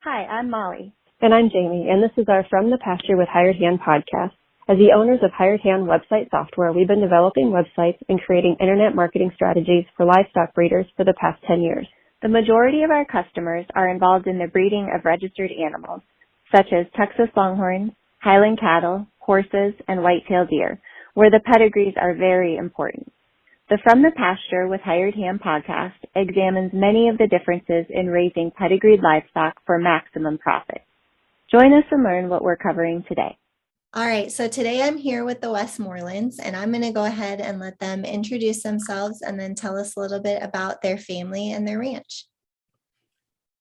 Hi, I'm Molly. And I'm Jamie, and this is our From the Pasture with Hired Hand podcast. As the owners of Hired Hand website software, we've been developing websites and creating internet marketing strategies for livestock breeders for the past 10 years. The majority of our customers are involved in the breeding of registered animals, such as Texas Longhorns, Highland cattle, horses, and white-tailed deer, where the pedigrees are very important. The From the Pasture with Hired Hand podcast examines many of the differences in raising pedigreed livestock for maximum profit. Join us and learn what we're covering today. All right, so today I'm here with the Westmorelands, and I'm going to go ahead and let them introduce themselves and then tell us a little bit about their family and their ranch.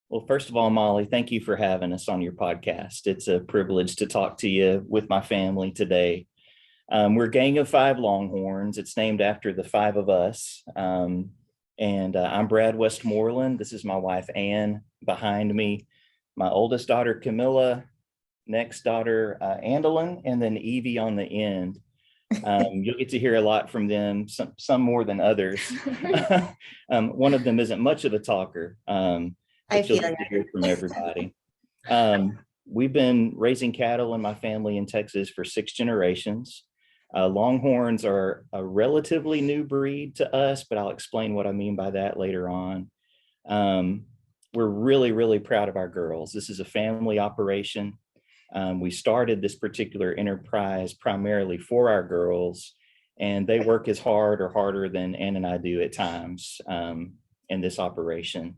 Well, first of all, Molly, thank you for having us on your podcast. It's a privilege to talk to you with my family today. We're a gang of 5 Longhorns. It's named after the 5 of us. I'm Brad Westmoreland. This is my wife, Ann, behind me. My oldest daughter, Camilla, next daughter, Andalyn, and then Evie on the end. You'll get to hear a lot from them, some more than others. One of them isn't much of a talker. I feel get to hear from everybody. We've been raising cattle in my family in Texas for 6 generations. Longhorns are a relatively new breed to us, but I'll explain what I mean by that later on. We're really, really proud of our girls. This is a family operation. We started this particular enterprise primarily for our girls, and they work as hard or harder than Ann and I do at times in this operation.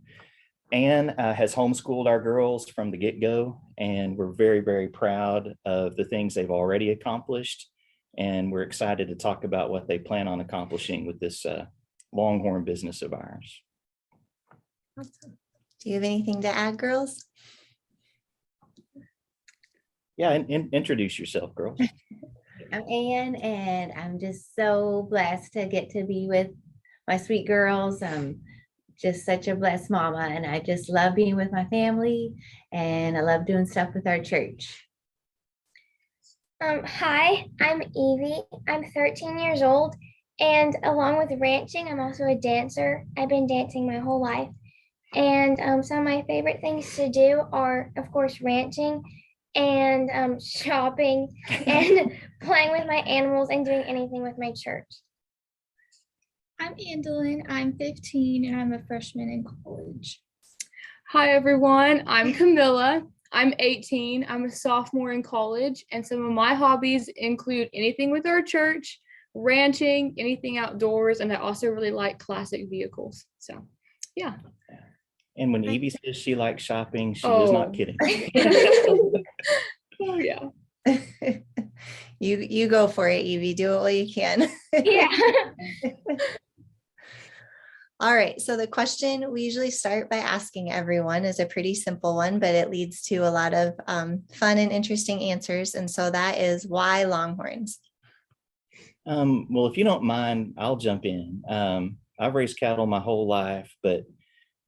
Ann has homeschooled our girls from the get-go, and we're very, very proud of the things they've already accomplished. And we're excited to talk about what they plan on accomplishing with this Longhorn business of ours. Awesome. Do you have anything to add, girls? Yeah, introduce yourself, girls. I'm Ann, and I'm just so blessed to get to be with my sweet girls. I'm just such a blessed mama, and I just love being with my family, and I love doing stuff with our church. Hi, I'm Evie. I'm 13 years old, and along with ranching, I'm also a dancer. I've been dancing my whole life, and some of my favorite things to do are, of course, ranching and shopping and playing with my animals and doing anything with my church. I'm Andalyn. I'm 15 and I'm a freshman in college. Hi everyone, I'm Camilla. I'm 18. I'm a sophomore in college, and some of my hobbies include anything with our church, ranching, anything outdoors, and I also really like classic vehicles. So, yeah. And when Evie says she likes shopping, she is not kidding. Oh, yeah. You go for it, Evie. Do it while you can. Yeah. All right. So the question we usually start by asking everyone is a pretty simple one, but it leads to a lot of fun and interesting answers. And so that is, why Longhorns? Well, if you don't mind, I'll jump in. I've raised cattle my whole life, but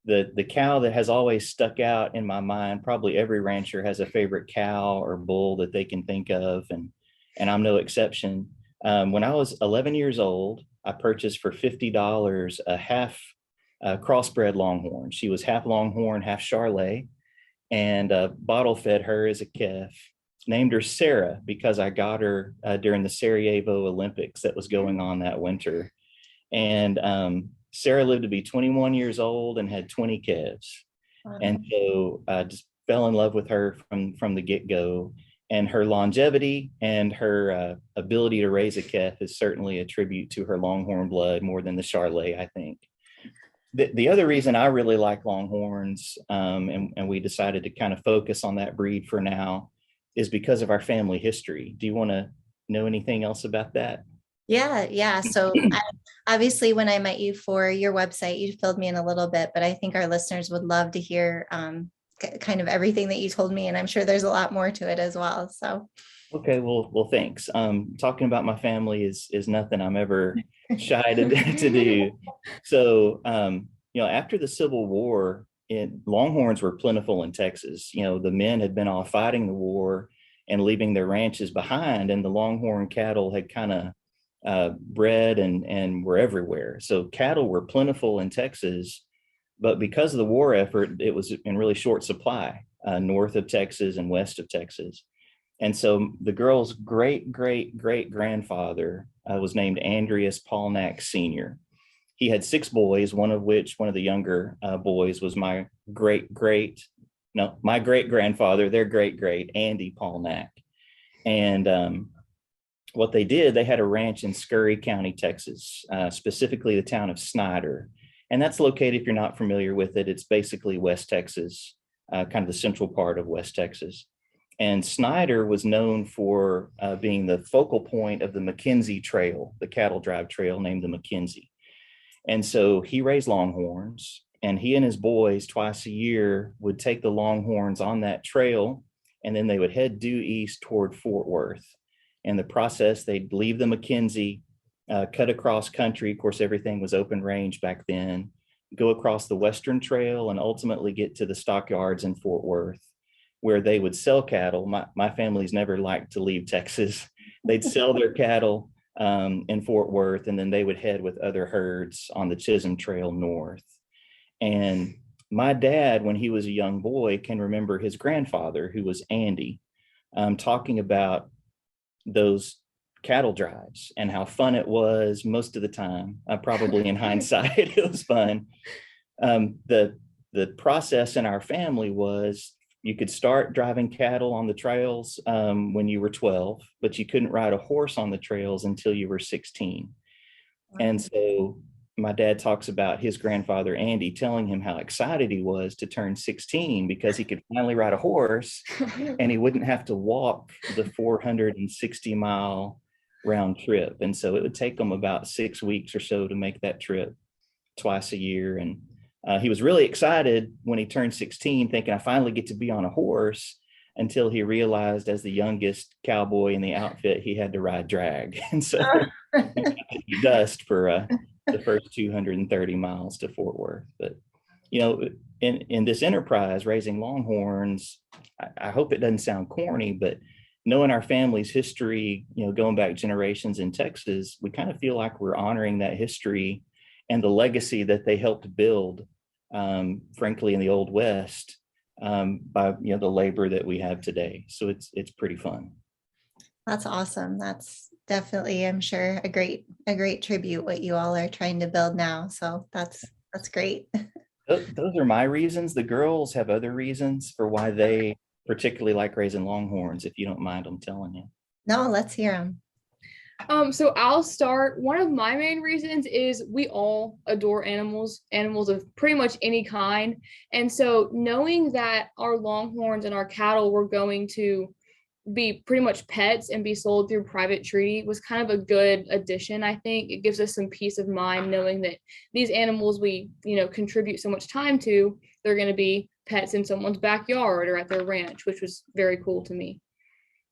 the cow that has always stuck out in my mind, probably every rancher has a favorite cow or bull that they can think of, and I'm no exception. When I was 11 years old, I purchased for $50 a half crossbred Longhorn. She was half Longhorn, half Charolais, and bottle fed her as a calf. Named her Sarah because I got her during the Sarajevo Olympics that was going on that winter. And Sarah lived to be 21 years old and had 20 calves. Wow. And so I just fell in love with her from the get-go. And her longevity and her ability to raise a calf is certainly a tribute to her Longhorn blood more than the Charolais, I think. The other reason I really like Longhorns, and we decided to kind of focus on that breed for now, is because of our family history. Do you want to know anything else about that? Yeah. So obviously when I met you for your website, you filled me in a little bit, but I think our listeners would love to hear kind of everything that you told me, and I'm sure there's a lot more to it as well. So okay, well thanks. Talking about my family is nothing I'm ever shy to do. So after the Civil War, Longhorns were plentiful in Texas. The men had been off fighting the war and leaving their ranches behind, and the Longhorn cattle had kind of bred and were everywhere. So cattle were plentiful in Texas. But because of the war effort, it was in really short supply. north of Texas and west of Texas. And so the girl's great grandfather was named Andreas Polnack Sr. He had 6 boys, one of the younger boys was my great grandfather, their great Andy Polnack. And what they did, they had a ranch in Scurry County, Texas, specifically the town of Snyder. And that's located, if you're not familiar with it, it's basically West Texas, kind of the central part of West Texas. And Snyder was known for being the focal point of the McKenzie Trail, the cattle drive trail named the McKenzie. And so he raised Longhorns, and he and his boys twice a year would take the Longhorns on that trail, and then they would head due east toward Fort Worth. In the process, they'd leave the McKenzie, cut across country. Of course, everything was open range back then, go across the Western Trail, and ultimately get to the stockyards in Fort Worth, where they would sell cattle. My family's never liked to leave Texas. They'd sell their cattle in Fort Worth, and then they would head with other herds on the Chisholm Trail north. And my dad, when he was a young boy, can remember his grandfather, who was Andy, talking about those cattle drives and how fun it was most of the time. Probably in hindsight, it was fun. The process in our family was you could start driving cattle on the trails when you were 12, but you couldn't ride a horse on the trails until you were 16. And so my dad talks about his grandfather, Andy, telling him how excited he was to turn 16 because he could finally ride a horse and he wouldn't have to walk the 460-mile round trip. And so it would take them about 6 weeks or so to make that trip twice a year. And he was really excited when he turned 16, thinking, I finally get to be on a horse, until he realized as the youngest cowboy in the outfit, he had to ride drag. And so he dust for the first 230 miles to Fort Worth. But, in this enterprise, raising Longhorns, I hope it doesn't sound corny, but knowing our family's history, going back generations in Texas, we kind of feel like we're honoring that history and the legacy that they helped build, frankly, in the Old West, by the labor that we have today. So it's pretty fun. That's awesome. That's definitely, I'm sure, a great tribute what you all are trying to build now. So that's great. Those are my reasons. The girls have other reasons for why they particularly like raising Longhorns, if you don't mind them telling you. No, let's hear them. So I'll start. One of my main reasons is we all adore animals of pretty much any kind. And so knowing that our Longhorns and our cattle were going to be pretty much pets and be sold through private treaty was kind of a good addition. I think it gives us some peace of mind knowing that these animals we, contribute so much time to, they're going to be pets in someone's backyard or at their ranch, which was very cool to me.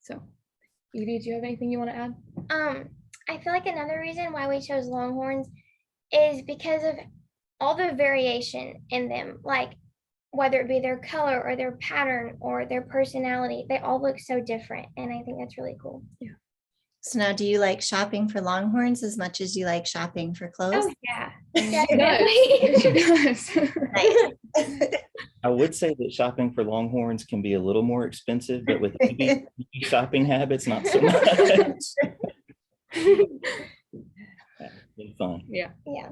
So Evie, do you have anything you want to add? I feel like another reason why we chose Longhorns is because of all the variation in them, like whether it be their color or their pattern or their personality, they all look so different. And I think that's really cool. Yeah. So now, do you like shopping for Longhorns as much as you like shopping for clothes? Oh, yeah. Definitely. Nice. I would say that shopping for Longhorns can be a little more expensive, but with shopping habits, not so much. It's been fun. Yeah. Yeah.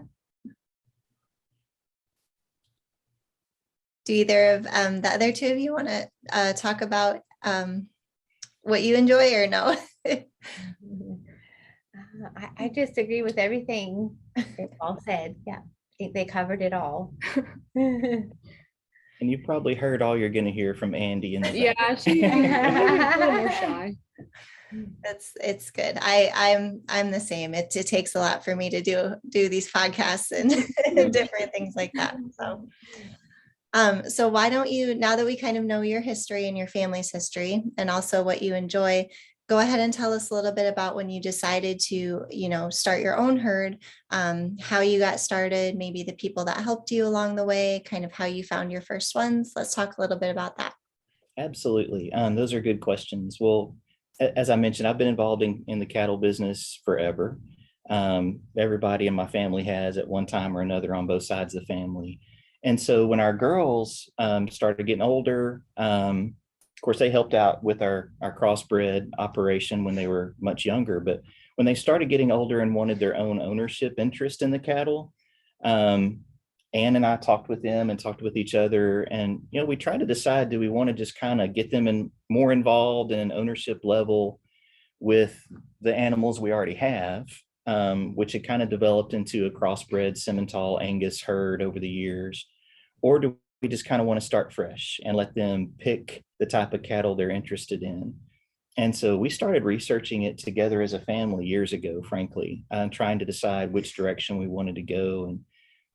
Do either of the other two of you want to talk about what you enjoy or no? I just agree with everything they all said. Yeah, I think they covered it all. And you probably heard all you're going to hear from Andy in the back. Yeah, she's a little more shy. It's good. I'm the same. It takes a lot for me to do these podcasts and different things like that. So why don't you, now that we kind of know your history and your family's history and also what you enjoy, go ahead and tell us a little bit about when you decided to, start your own herd, how you got started, maybe the people that helped you along the way, kind of how you found your first ones. Let's talk a little bit about that. Absolutely. Those are good questions. Well, as I mentioned, I've been involved in the cattle business forever. Everybody in my family has at one time or another on both sides of the family. And so when our girls started getting older, of course, they helped out with our crossbred operation when they were much younger. But when they started getting older and wanted their own ownership interest in the cattle, Ann and I talked with them and talked with each other. And, we tried to decide, do we want to just kind of get them more involved in an ownership level with the animals we already have, which had kind of developed into a crossbred Simmental Angus herd over the years? Or do we just kind of want to start fresh and let them pick the type of cattle they're interested in? And so we started researching it together as a family years ago, frankly, trying to decide which direction we wanted to go. And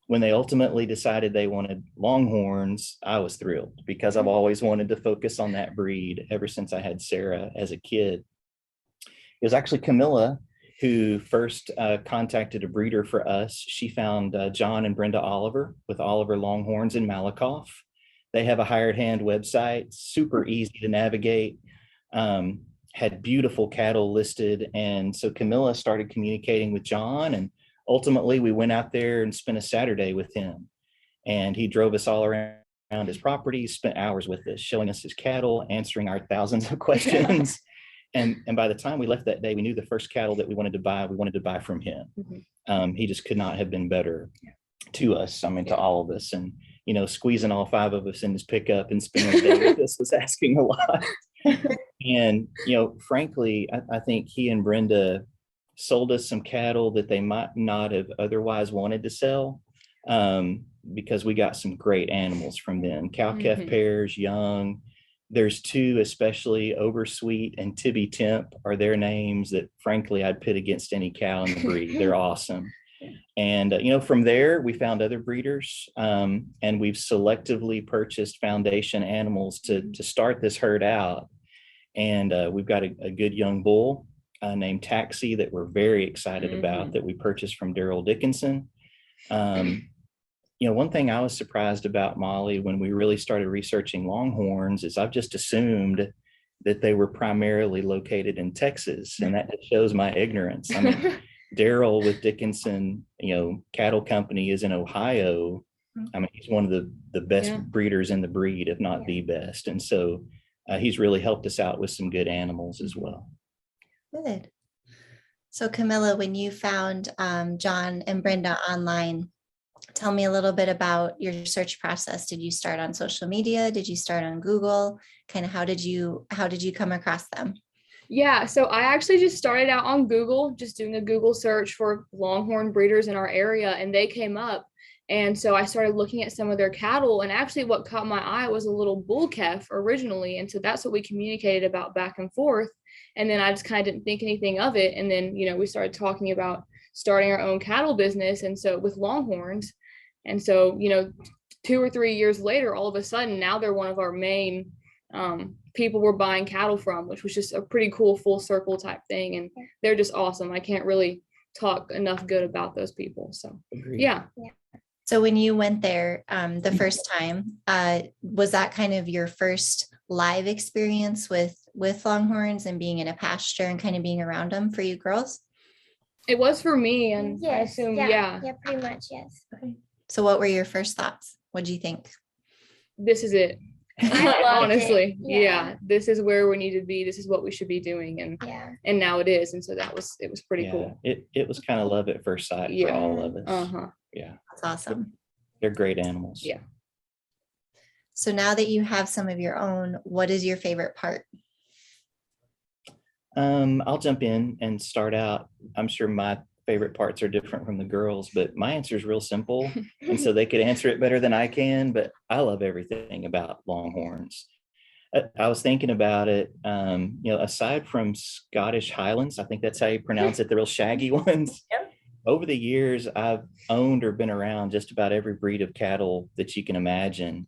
when they ultimately decided they wanted Longhorns, I was thrilled because I've always wanted to focus on that breed ever since I had Sarah as a kid. It was actually Camilla who first contacted a breeder for us. She found John and Brenda Oliver with Oliver Longhorns in Malakoff. They have a hired hand website, super easy to navigate, had beautiful cattle listed. And so Camilla started communicating with John, and ultimately we went out there and spent a Saturday with him. And he drove us all around his property, spent hours with us, showing us his cattle, answering our thousands of questions. And by the time we left that day, we knew the first cattle that we wanted to buy from him. He just could not have been better to us, to all of us. And, squeezing all 5 of us in his pickup and spending the day with us was asking a lot. And, frankly, I think he and Brenda sold us some cattle that they might not have otherwise wanted to sell, because we got some great animals from them. Cow-calf pairs, young. There's 2, especially Oversweet and Tibby Temp are their names that, frankly, I'd pit against any cow in the breed. They're awesome. And, from there, we found other breeders, and we've selectively purchased foundation animals to start this herd out. And we've got a good young bull named Taxi that we're very excited about, that we purchased from Daryl Dickinson. One thing I was surprised about, Molly, when we really started researching Longhorns is I've just assumed that they were primarily located in Texas, and that shows my ignorance. Daryl with Dickinson, Cattle Company is in Ohio. He's one of the best breeders in the breed, if not the best. And so he's really helped us out with some good animals as well. Good. So Camilla, when you found John and Brenda online, tell me a little bit about your search process. Did you start on social media? Did you start on Google? Kind of how did you come across them? Yeah, so I actually just started out on Google, just doing a Google search for Longhorn breeders in our area, and they came up. And so I started looking at some of their cattle, and actually what caught my eye was a little bull calf originally. And so that's what we communicated about back and forth. And then I just kind of didn't think anything of it. And then, we started talking about starting our own cattle business. And so with Longhorns, and so, 2 or 3 years later, all of a sudden, now they're one of our main people we're buying cattle from, which was just a pretty cool full circle type thing. And they're just awesome. I can't really talk enough good about those people. So, yeah. So when you went there the first time, was that kind of your first live experience with Longhorns and being in a pasture and kind of being around them for you girls? It was for me, and Yes, I assume, yeah, pretty much, yes. Okay. So what were your first thoughts? What do you think? This is it. I loved Honestly, it. Yeah, this is where we need to be. This is what we should be doing, and now it is. And so it was pretty cool. It was kind of love at first sight for all of us. Yeah, that's awesome. They're great animals. Yeah. So now that you have some of your own, what is your favorite part? I'll jump in and start out. I'm sure my favorite parts are different from the girls, but my answer is real simple. And so they could answer it better than I can, but I love everything about Longhorns. I was thinking about it, aside from Scottish Highlands, I think that's how you pronounce it, the real shaggy ones. Yep. Over the years, I've owned or been around just about every breed of cattle that you can imagine.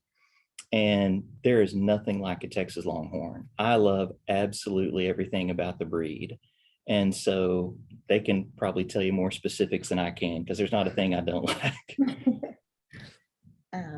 And there is nothing like a Texas Longhorn. I love absolutely everything about the breed. And so they can probably tell you more specifics than I can, because there's not a thing I don't like.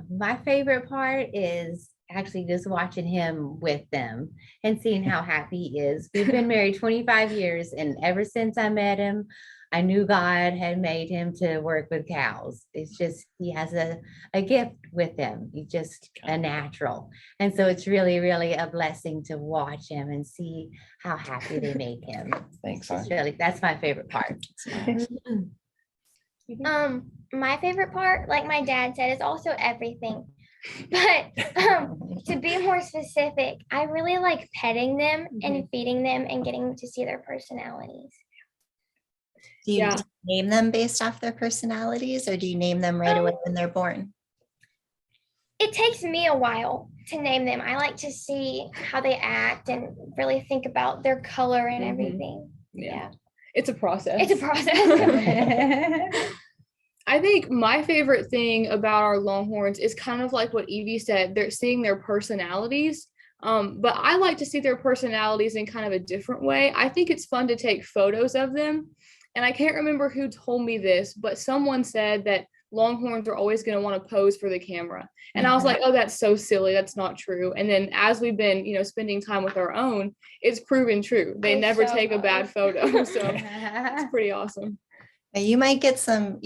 My favorite part is actually just watching him with them and seeing how happy he is. We've been married 25 years, and ever since I met him, I knew God had made him to work with cows. It's just, he has a gift with him. He's just a natural. And so it's really, really a blessing to watch him and see how happy they make him. Thanks. It's really, that's my favorite part. My favorite part, like my dad said, is also everything. But to be more specific, I really like petting them and feeding them and getting to see their personalities. Do you name them based off their personalities, or do you name them right away when they're born? It takes me a while to name them. I like to see how they act and really think about their color and everything. Yeah. It's a process. It's a process. I think my favorite thing about our Longhorns is kind of like what Evie said. They're seeing their personalities. But I like to see their personalities in kind of a different way. I think it's fun to take photos of them. And I can't remember who told me this, but someone said that Longhorns are always going to want to pose for the camera. And I was like, oh, that's so silly. That's not true. And then as we've been, spending time with our own, it's proven true. They never take a bad photo. So it's pretty awesome. You might get some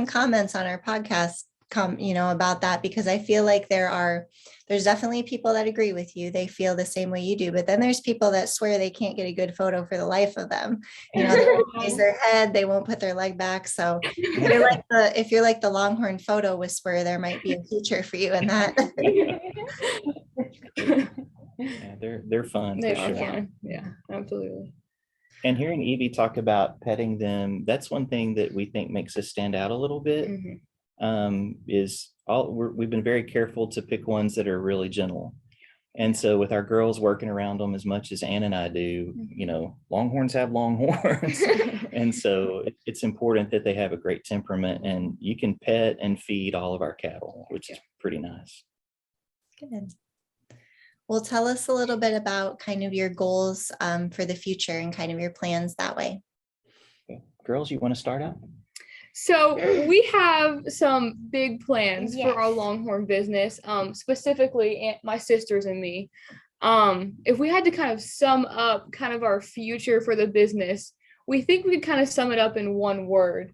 comments on our podcast about that, because I feel like there's definitely people that agree with you. They feel the same way you do, but then there's people that swear they can't get a good photo for the life of them. They won't raise their head, they won't put their leg back. So if you're like the Longhorn photo whisperer, there might be a future for you in that. Yeah, they're fun. They for are sure. fun. Yeah, absolutely. And hearing Evie talk about petting them, that's one thing that we think makes us stand out a little bit. We've been very careful to pick ones that are really gentle. And so with our girls working around them as much as Ann and I do, Longhorns have Longhorns. And so it's important that they have a great temperament, and you can pet and feed all of our cattle, which is pretty nice. Good. Well, tell us a little bit about kind of your goals for the future and kind of your plans that way. Okay. Girls, you want to start out? So we have some big plans Yes. for our Longhorn business, specifically my sisters and me. If we had to kind of sum up kind of our future for the business, we think we could kind of sum it up in one word,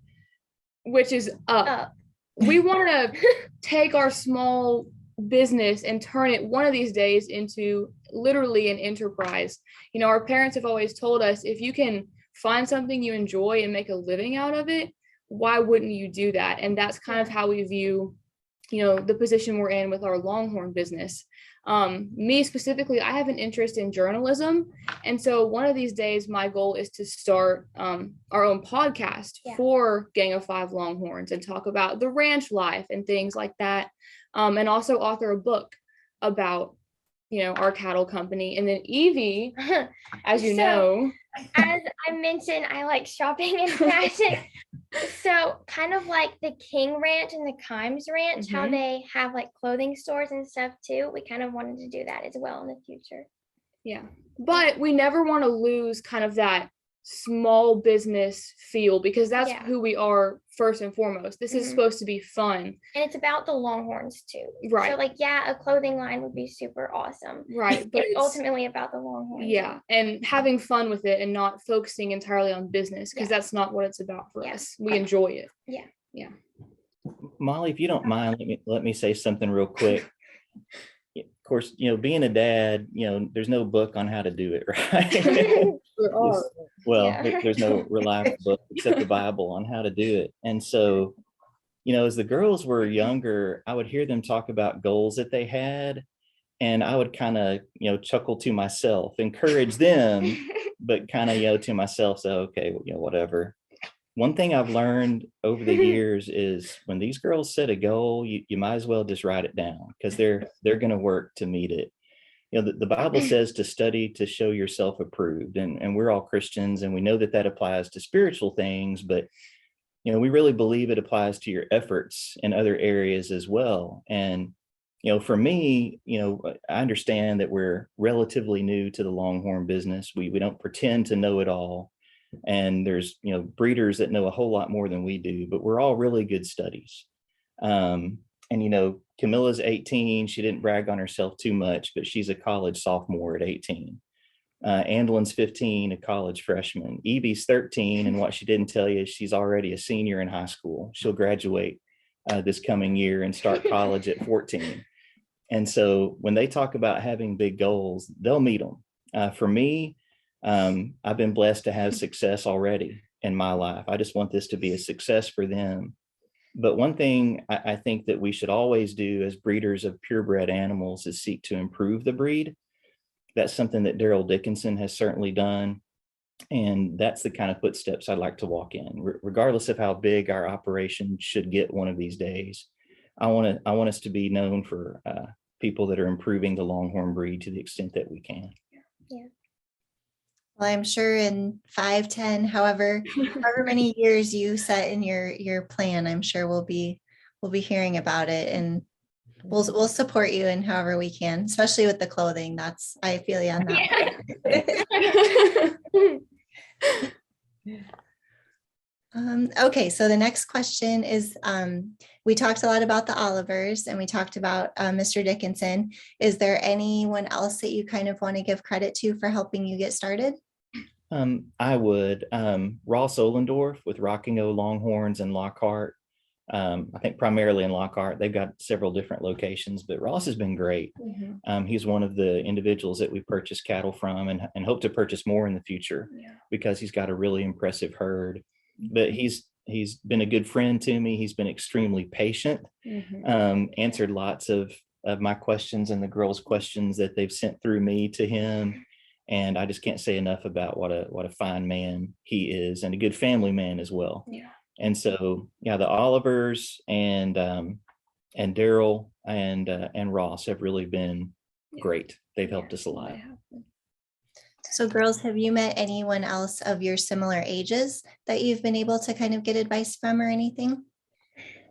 which is up. We want to take our small business and turn it one of these days into literally an enterprise. Our parents have always told us, if you can find something you enjoy and make a living out of it, why wouldn't you do that? And that's kind of how we view, the position we're in with our Longhorn business. Me specifically, I have an interest in journalism. And so one of these days, my goal is to start our own podcast for Gang of Five Longhorns and talk about the ranch life and things like that. And also author a book about, our cattle company. And then Evie, as you know. As I mentioned, I like shopping and fashion. So kind of like the King Ranch and the Kimes Ranch, how they have like clothing stores and stuff too. We kind of wanted to do that as well in the future. Yeah, but we never want to lose kind of that small business feel, because that's who we are first and foremost. This is supposed to be fun. And it's about the Longhorns too. Right. So a clothing line would be super awesome. Right. But it's ultimately about the Longhorns. Yeah. And having fun with it and not focusing entirely on business, because that's not what it's about for us. We enjoy it. Yeah. Yeah. Molly, if you don't mind, let me say something real quick. Of course, being a dad, there's no book on how to do it, right? There's no reliable book except the Bible on how to do it. And so, as the girls were younger, I would hear them talk about goals that they had, and I would kind of, chuckle to myself, encourage them, but kind of, to myself, say, okay, whatever. One thing I've learned over the years is when these girls set a goal, you might as well just write it down, because they're going to work to meet it. The Bible says to study to show yourself approved, and we're all Christians, and we know that applies to spiritual things, but we really believe it applies to your efforts in other areas as well. And for me, I understand that we're relatively new to the Longhorn business. We don't pretend to know it all. And there's, breeders that know a whole lot more than we do, but we're all really good studies. And, Camilla's 18. She didn't brag on herself too much, but she's a college sophomore at 18. Andelin's 15, a college freshman. Evie's 13, and what she didn't tell you is she's already a senior in high school. She'll graduate this coming year and start college at 14. And so when they talk about having big goals, they'll meet them. For me, I've been blessed to have success already in my life. I just want this to be a success for them. But one thing I think that we should always do as breeders of purebred animals is seek to improve the breed. That's something that Daryl Dickinson has certainly done. And that's the kind of footsteps I'd like to walk in, regardless of how big our operation should get one of these days. I want us to be known for people that are improving the Longhorn breed to the extent that we can. Yeah. Well, I'm sure in 5, 10, however many years you set in your plan, I'm sure we'll be hearing about it, and we'll support you in however we can, especially with the clothing. I feel you on that. Okay, so the next question is, we talked a lot about the Olivers and we talked about Mr. Dickinson. Is there anyone else that you kind of want to give credit to for helping you get started? I would. Ross Ohlendorf with Rocking O Longhorns in Lockhart. I think primarily in Lockhart. They've got several different locations, but Ross has been great. He's one of the individuals that we purchase cattle from and hope to purchase more in the future because he's got a really impressive herd. But he's been a good friend to me. He's been extremely patient, answered lots of my questions and the girls' questions that they've sent through me to him. And I just can't say enough about what a fine man he is, and a good family man as well. Yeah. And so, yeah, the Olivers and Daryl and Ross have really been great. They've helped us a lot. So girls, have you met anyone else of your similar ages that you've been able to kind of get advice from or anything?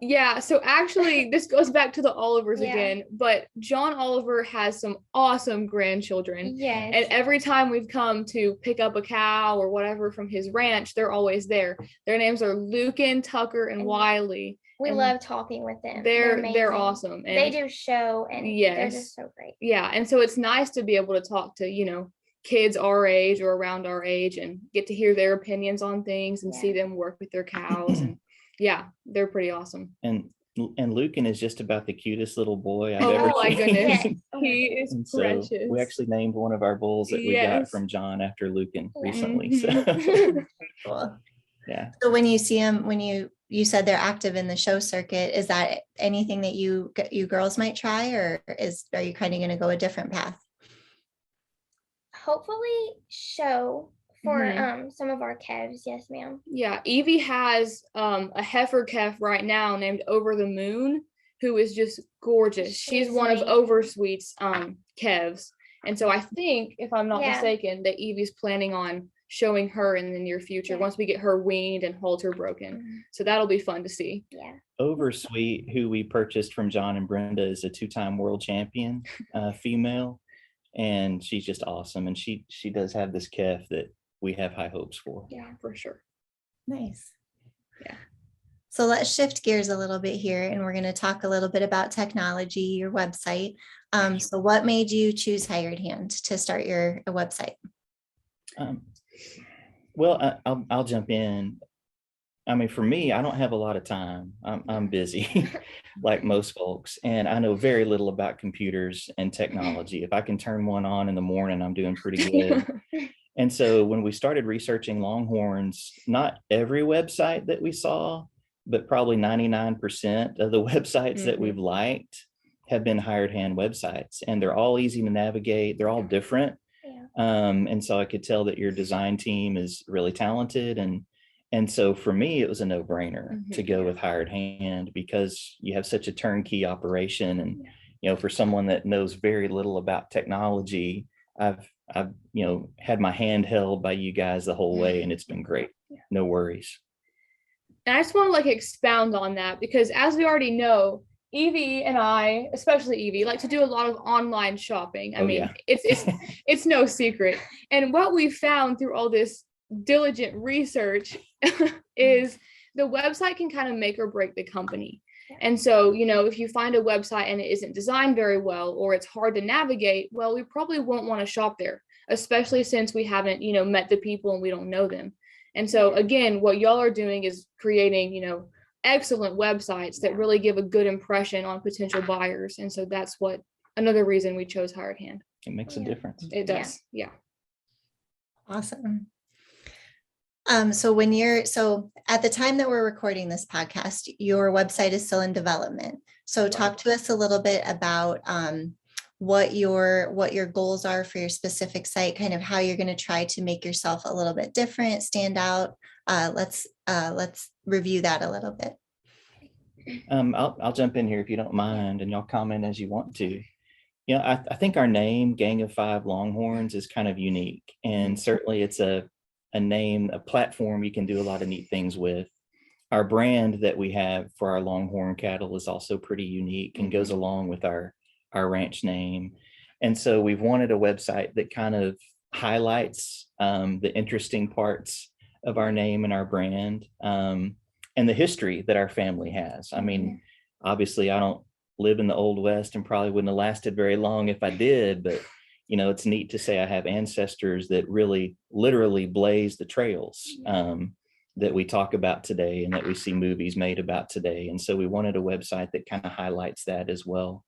Yeah, so actually this goes back to the Olivers again, but John Oliver has some awesome grandchildren. Yes. And every time we've come to pick up a cow or whatever from his ranch, they're always there. Their names are Lucan, Tucker, and Wiley. We love talking with them. They're awesome. And they do show, and they're just so great. Yeah, and so it's nice to be able to talk to, kids our age or around our age and get to hear their opinions on things and see them work with their cows. And yeah, they're pretty awesome. And Lucan is just about the cutest little boy I've ever seen. Oh my goodness, he is precious. So we actually named one of our bulls that we got from John after Lucan recently. So cool. Yeah. So when you see them, when you said they're active in the show circuit, is that anything that you girls might try, or are you kind of going to go a different path? Hopefully show for some of our calves. Yes, ma'am. Yeah, Evie has a heifer calf right now named Over the Moon, who is just gorgeous. She's one of Oversweet's calves. And so I think, if I'm not mistaken, that Evie's planning on showing her in the near future once we get her weaned and halter broken. So that'll be fun to see. Yeah. Oversweet, who we purchased from John and Brenda, is a 2-time world champion female. And she's just awesome. And she does have this calf that we have high hopes for. Yeah, for sure. Nice. Yeah. So let's shift gears a little bit here, and we're going to talk a little bit about technology, your website. So what made you choose Hired Hand to start your website? Well, I'll jump in. I mean, for me, I don't have a lot of time. I'm busy like most folks, and I know very little about computers and technology. If I can turn one on in the morning, I'm doing pretty good. And so when we started researching Longhorns, not every website that we saw, but probably 99% of the websites that we've liked have been Hired Hand websites, and they're all easy to navigate. They're all different. And so I could tell that your design team is really talented. And so for me, it was a no-brainer to go with Hired Hand, because you have such a turnkey operation. And, for someone that knows very little about technology, I've had my hand held by you guys the whole way, and it's been great. No worries. And I just want to expound on that, because as we already know, Evie and I, especially Evie, like to do a lot of online shopping. I mean, it's no secret. And what we found through all this diligent research is the website can kind of make or break the company. And so, if you find a website and it isn't designed very well, or it's hard to navigate, well, we probably won't want to shop there. especially since we haven't, met the people and we don't know them. And so again, what y'all are doing is creating, excellent websites that really give a good impression on potential buyers. And so that's another reason we chose Hired Hand. It makes a difference. It does. Yeah. Awesome. So at the time that we're recording this podcast, your website is still in development. So talk to us a little bit about what your goals are for your specific site, kind of how you're going to try to make yourself a little bit different, stand out. Let's review that a little bit. I'll jump in here if you don't mind, and y'all comment as you want to. I think our name, Gang of Five Longhorns, is kind of unique, and certainly it's a name, a platform you can do a lot of neat things with. Our brand that we have for our Longhorn cattle is also pretty unique and goes along with our ranch name. And so we've wanted a website that kind of highlights the interesting parts of our name and our brand, and the history that our family has. I mean, obviously I don't live in the Old West and probably wouldn't have lasted very long if I did, but it's neat to say I have ancestors that really literally blaze the trails that we talk about today and that we see movies made about today. And so we wanted a website that kind of highlights that as well.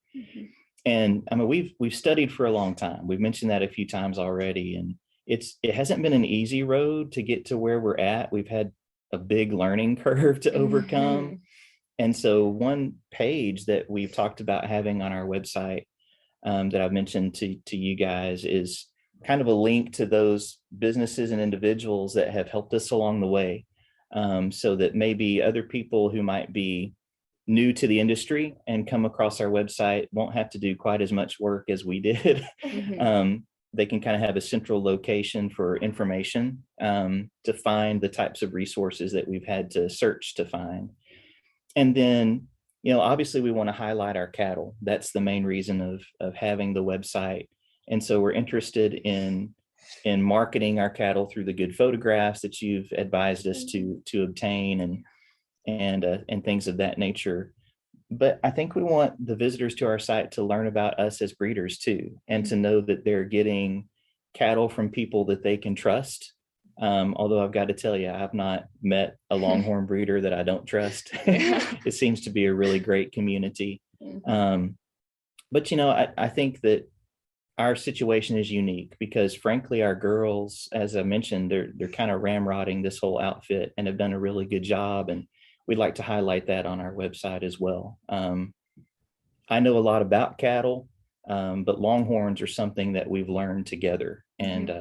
And I mean, we've studied for a long time. We've mentioned that a few times already, and it hasn't been an easy road to get to where we're at. We've had a big learning curve to overcome. And so one page that we've talked about having on our website that I've mentioned to you guys is kind of a link to those businesses and individuals that have helped us along the way, so that maybe other people who might be new to the industry and come across our website won't have to do quite as much work as we did. They can kind of have a central location for information to find the types of resources that we've had to search to find. And then, obviously we want to highlight our cattle. That's the main reason of having the website. And so we're interested in marketing our cattle through the good photographs that you've advised us to obtain and things of that nature. But I think we want the visitors to our site to learn about us as breeders too, and to know that they're getting cattle from people that they can trust. Although I've got to tell you, I've not met a Longhorn breeder that I don't trust. It seems to be a really great community. But I think that our situation is unique because frankly, our girls, as I mentioned, they're kind of ramrodding this whole outfit and have done a really good job. And we'd like to highlight that on our website as well. I know a lot about cattle, but Longhorns are something that we've learned together, and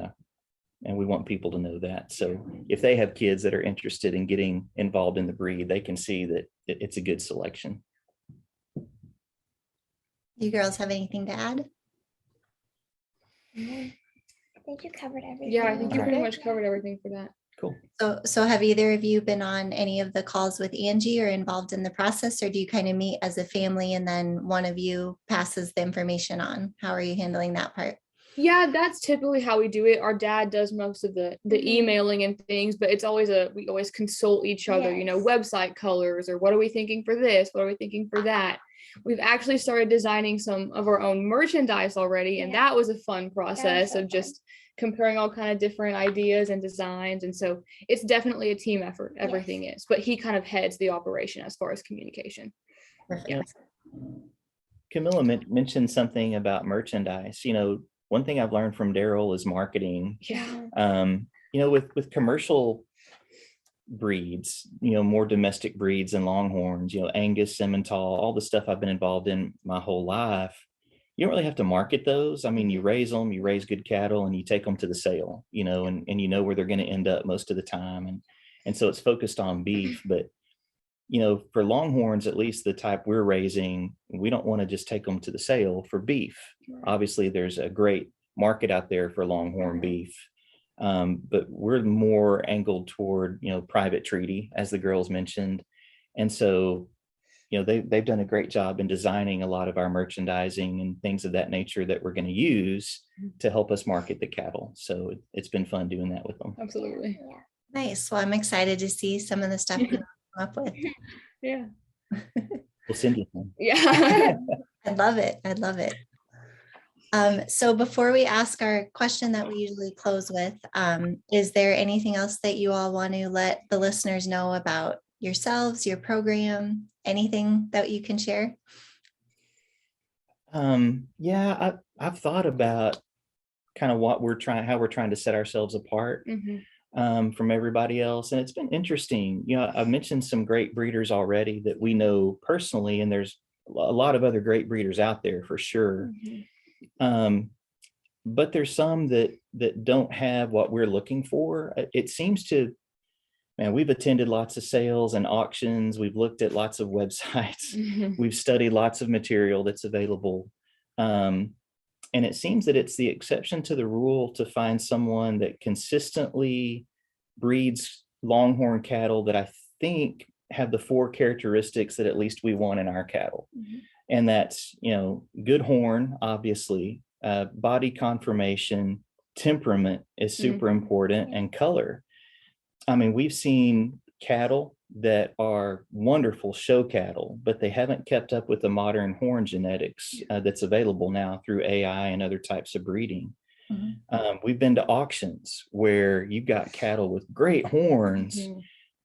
we want people to know that. So if they have kids that are interested in getting involved in the breed, they can see that it's a good selection. You girls have anything to add? I think you covered everything. Yeah, I think you pretty much covered everything for that. Cool. So have either of you been on any of the calls with Angie or involved in the process, or do you kind of meet as a family and then one of you passes the information on? How are you handling that part? Yeah, that's typically how we do it. Our dad does most of the emailing and things, but it's always we always consult each other, website colors, or what are we thinking for this? What are we thinking for that? We've actually started designing some of our own merchandise already, and that was a fun process of just comparing all kind of different ideas and designs. And so it's definitely a team effort. Everything is, but he kind of heads the operation as far as communication. Perfect. Camilla mentioned something about merchandise. One thing I've learned from Daryl is marketing. With commercial breeds, more domestic breeds and Longhorns, Angus, Simmental, all the stuff I've been involved in my whole life, you don't really have to market those. I mean, you raise them, you raise good cattle, and you take them to the sale, and you know where they're going to end up most of the time. And so it's focused on beef. But, for Longhorns, at least the type we're raising, we don't want to just take them to the sale for beef. Obviously, there's a great market out there for Longhorn beef. But we're more angled toward, private treaty, as the girls mentioned. And so, they've done a great job in designing a lot of our merchandising and things of that nature that we're going to use to help us market the cattle. So it's been fun doing that with them. Absolutely. Nice. Well, I'm excited to see some of the stuff you come up with. Yeah. We'll send you some. Yeah. I love it. So before we ask our question that we usually close with, is there anything else that you all want to let the listeners know about yourselves, your program, anything that you can share? Yeah, I've thought about kind of how we're trying to set ourselves apart from everybody else. And it's been interesting. I've mentioned some great breeders already that we know personally, and there's a lot of other great breeders out there for sure. But there's some that don't have what we're looking for. It seems to, man, we've attended lots of sales and auctions. We've looked at lots of websites. We've studied lots of material that's available. And it seems that it's the exception to the rule to find someone that consistently breeds Longhorn cattle that I think have the 4 characteristics that at least we want in our cattle. And that's, good horn, obviously, body conformation, temperament is super important, and color. I mean, we've seen cattle that are wonderful show cattle, but they haven't kept up with the modern horn genetics that's available now through AI and other types of breeding. We've been to auctions where you've got cattle with great horns,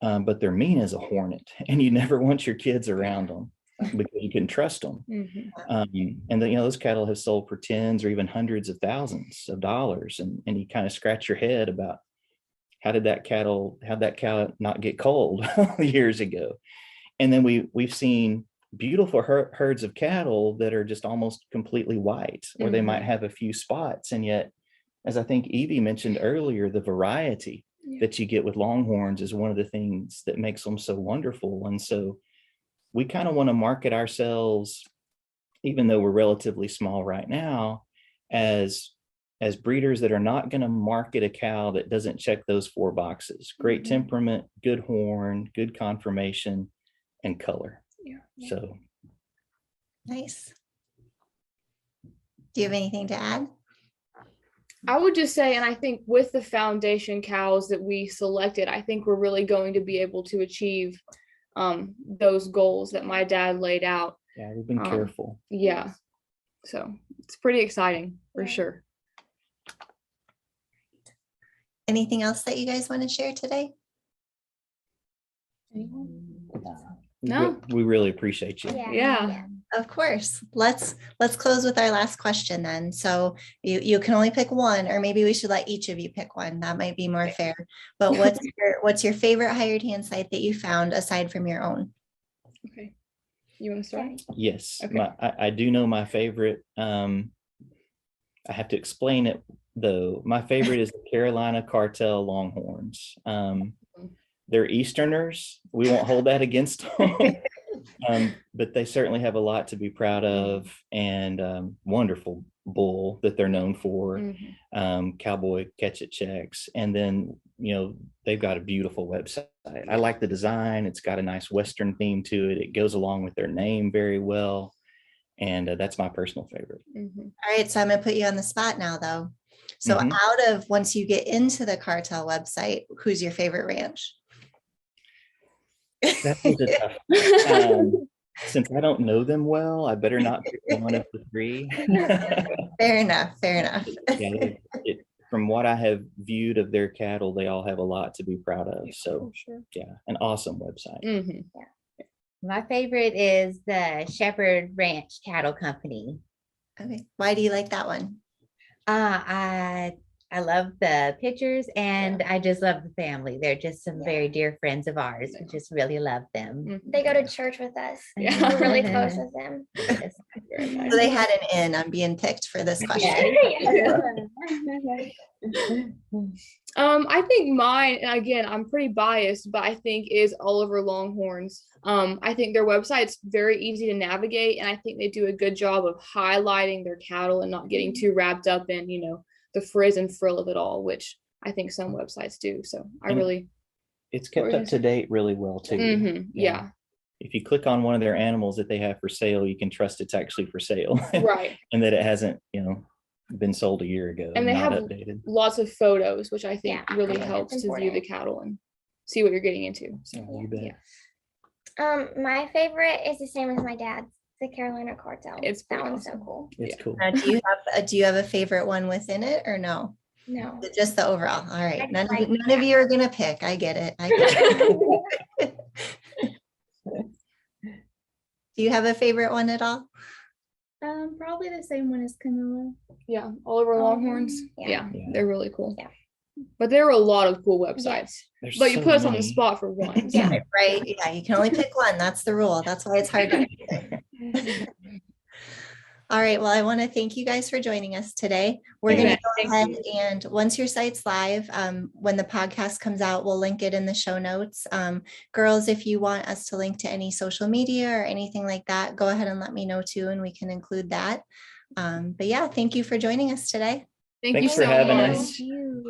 but they're mean as a hornet, and you never want your kids around them because you can trust them. And those cattle have sold for tens or even hundreds of thousands of dollars, and you kind of scratch your head about how'd that cow not get cold years ago. And then we've seen beautiful herds of cattle that are just almost completely white, or they might have a few spots. And yet, as I think Evie mentioned earlier, the variety that you get with Longhorns is one of the things that makes them so wonderful. And so we kind of want to market ourselves, even though we're relatively small right now, as breeders that are not going to market a cow that doesn't check those 4 boxes: great temperament, good horn, good conformation, and color. So nice. Do you have anything to add? I would just say, and I think with the foundation cows that we selected, I think we're really going to be able to achieve those goals that my dad laid out. Yeah, we've been careful. Yeah. So it's pretty exciting for sure. Anything else that you guys want to share today? No. We really appreciate you. Yeah. Of course. Let's close with our last question then. So you can only pick one, or maybe we should let each of you pick one. That might be more fair. But what's your favorite hired hand site that you found aside from your own? Okay. You want to start? Yes. Okay. I do know my favorite. I have to explain it though. My favorite is the Carolina Cartel Longhorns. They're Easterners. We won't hold that against them. But they certainly have a lot to be proud of, and wonderful bull that they're known for, cowboy catch it checks. And then, they've got a beautiful website. I like the design. It's got a nice Western theme to it. It goes along with their name very well. And that's my personal favorite. All right. So I'm going to put you on the spot now, though. So out of, once you get into the cartel website, who's your favorite ranch? That was a tough. Since I don't know them well, I better not pick one of the 3. Fair enough. Yeah, from what I have viewed of their cattle, they all have a lot to be proud of. So yeah, an awesome website. My favorite is the Shepherd Ranch Cattle Company. Okay. Why do you like that one? I love the pictures, and I just love the family. They're just some very dear friends of ours. We just really love them. They go to church with us. Yeah. We're really close with them. So they had an in on being picked for this question. I think mine, and again, I'm pretty biased, but I think is Oliver Longhorns. I think their website's very easy to navigate, and I think they do a good job of highlighting their cattle and not getting too wrapped up in, the frizz and frill of it all, which I think some websites do. So it's kept up to date really well too. Yeah. If you click on one of their animals that they have for sale, you can trust it's actually for sale. Right. And that it hasn't, been sold a year ago. And they have updated. Lots of photos, which I think really helps to view the cattle and see what you're getting into. So, My favorite is the same as my dad's. the Carolina cartel. It's that pretty one's so awesome. cool. It's cool. Now, do you have a favorite one within it or no? No. Just the overall. All right. I None like of you are gonna pick. I get it. I get it. Do you have a favorite one at all? Probably the same one as Camilla. Yeah, all over Longhorns. yeah. Yeah, they're really cool. Yeah. But there are a lot of cool websites. Yes. There's But you so put us on the many. spot for one. so- Yeah. Right. Yeah, you can only pick one. That's the rule. That's why it's hard to pick. All right. Well, I want to thank you guys for joining us today. We're going to go ahead and once your site's live, when the podcast comes out, we'll link it in the show notes. Girls, if you want us to link to any social media or anything like that, go ahead and let me know too, and we can include that. But yeah, thank you for joining us today. Thank Thanks you for so having much. us. You.